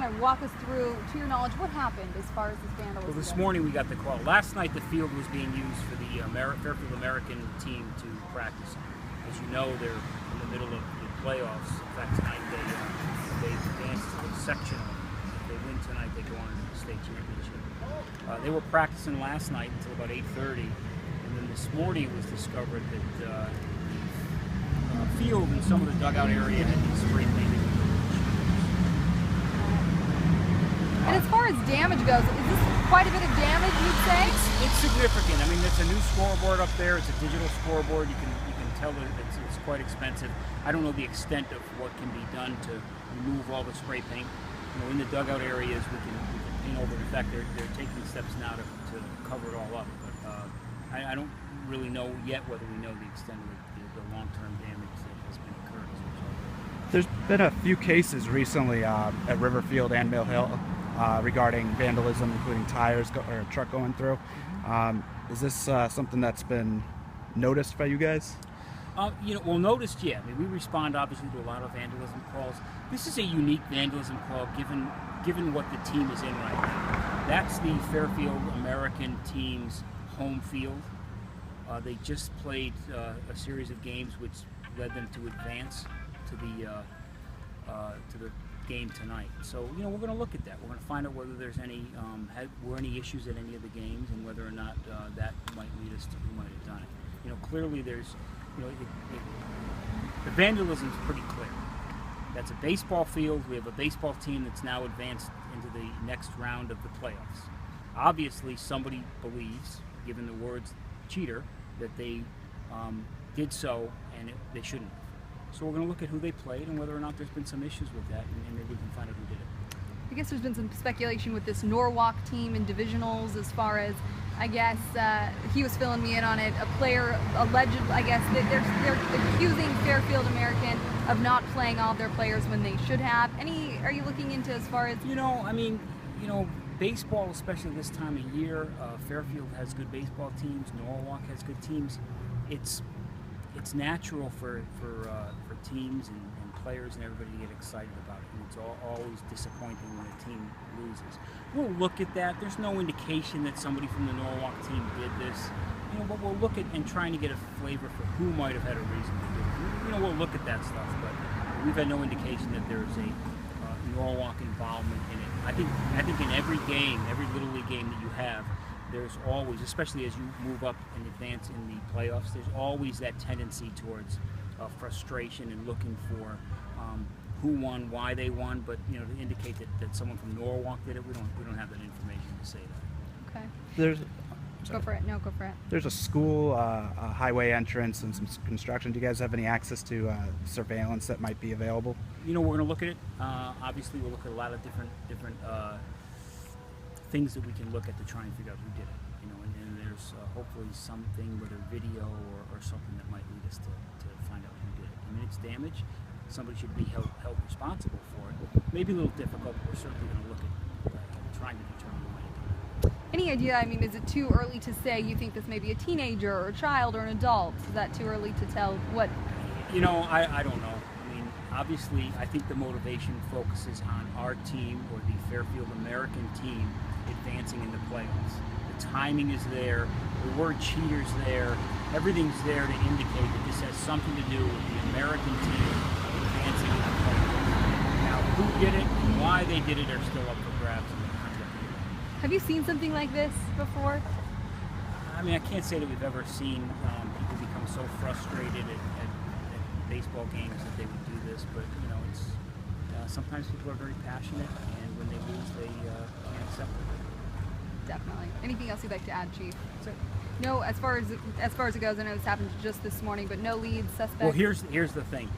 kind of walk us through, to your knowledge, what happened as far as this vandalism? Well, this morning we got the call. Last night the field was being used for the Fairfield American team to practice on. As you know, they're in the middle of the playoffs. In fact, tonight they advanced to the sectional. If they win tonight, they go on to the state championship. They were practicing last night until about 8:30, and then this morning it was discovered that the field and some of the dugout area had been spray painted. And as far as damage goes, is this quite a bit of damage, you'd say? It's significant. I mean, it's a new scoreboard up there. It's a digital scoreboard. You can tell that it's quite expensive. I don't know the extent of what can be done to remove all the spray paint. You know, in the dugout areas, we can paint over. In fact, they're taking steps now to cover it all up. But I don't really know yet whether we know the extent of the long-term damage that has been occurring as a result. There's been a few cases recently at Riverfield and Mill Hill regarding vandalism, including tires or a truck going through. Is this something that's been noticed by you guys? Well, noticed, yeah. I mean, we respond obviously to a lot of vandalism calls. This is a unique vandalism call given what the team is in right now. That's the Fairfield American team's home field. They just played a series of games which led them to advance to the game tonight. So, we're going to look at that. We're going to find out whether there's were any issues at any of the games, and whether or not that might lead us to who might have done it. Clearly there's, the vandalism is pretty clear. That's a baseball field. We have a baseball team that's now advanced into the next round of the playoffs. Obviously, somebody believes, given the words cheater, that they did so and they shouldn't have. So we're going to look at who they played and whether or not there's been some issues with that, and maybe we can find out who did it. I guess there's been some speculation with this Norwalk team in divisionals as far as, I guess, he was filling me in on it, a player alleged, I guess, they're accusing Fairfield American of not playing all of their players when they should have. Are you looking into as far as... Baseball, especially this time of year, Fairfield has good baseball teams, Norwalk has good teams. It's natural for teams and players and everybody to get excited about it, and it's always disappointing when a team loses. We'll look at that. There's no indication that somebody from the Norwalk team did this, but we'll look at and trying to get a flavor for who might have had a reason to do it. We'll look at that stuff, but we've had no indication that there's a Norwalk involvement in it. I think in every game, every Little League game that you have, there's always, especially as you move up and advance in the playoffs, there's always that tendency towards frustration and looking for who won, why they won. But to indicate that someone from Norwalk did it, we don't have that information to say that. Okay. Go for it. No, go for it. There's a school, a highway entrance, and some construction. Do you guys have any access to surveillance that might be available? We're going to look at it. Obviously, we'll look at a lot of different things that we can look at to try and figure out who did it. And there's hopefully something, whether video or something that might lead us to find out who did it. I mean, it's damage. Somebody should be held responsible for it. Maybe a little difficult, but we're certainly going to look at trying to determine who might have done it. Any idea, is it too early to say you think this may be a teenager or a child or an adult? Is that too early to tell what? I don't know. Obviously, I think the motivation focuses on our team or the Fairfield American team advancing in the playoffs. The timing is there, the word cheater's there, everything's there to indicate that this has something to do with the American team advancing in the playoffs. Now, who did it and why they did it are still up for grabs. Have you seen something like this before? I can't say that we've ever seen people become so frustrated at baseball games that they would do this, but it's sometimes people are very passionate, and when they lose, they can't accept it. Definitely. Anything else you'd like to add, Chief? That's it. No, as far as it goes, I know this happened just this morning, but no leads, suspects. Well, here's the thing.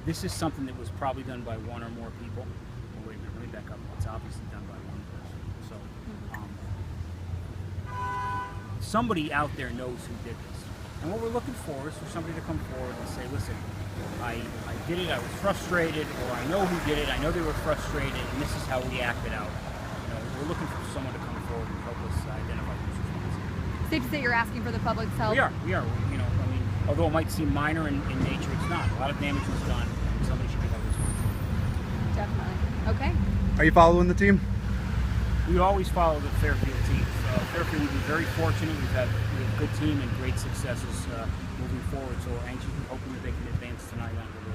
This is something that was probably done by one or more people. Well, wait a minute, let me back up. It's obviously done by one person. So somebody out there knows who did this. And what we're looking for is for somebody to come forward and say, listen, I did it, I was frustrated, or I know who did it, I know they were frustrated, and this is how we acted out. We're looking for someone to come forward and help us identify who's responsible. Safe to say you're asking for the public's help? We are. Although it might seem minor in nature, it's not. A lot of damage was done, and somebody should be held responsible. Definitely. Okay. Are you following the team? We always follow the Fairfield teams. Fairfield, we've been very fortunate. We have a good team and great successes moving forward. So we're anxiously hoping that they can advance tonight onto the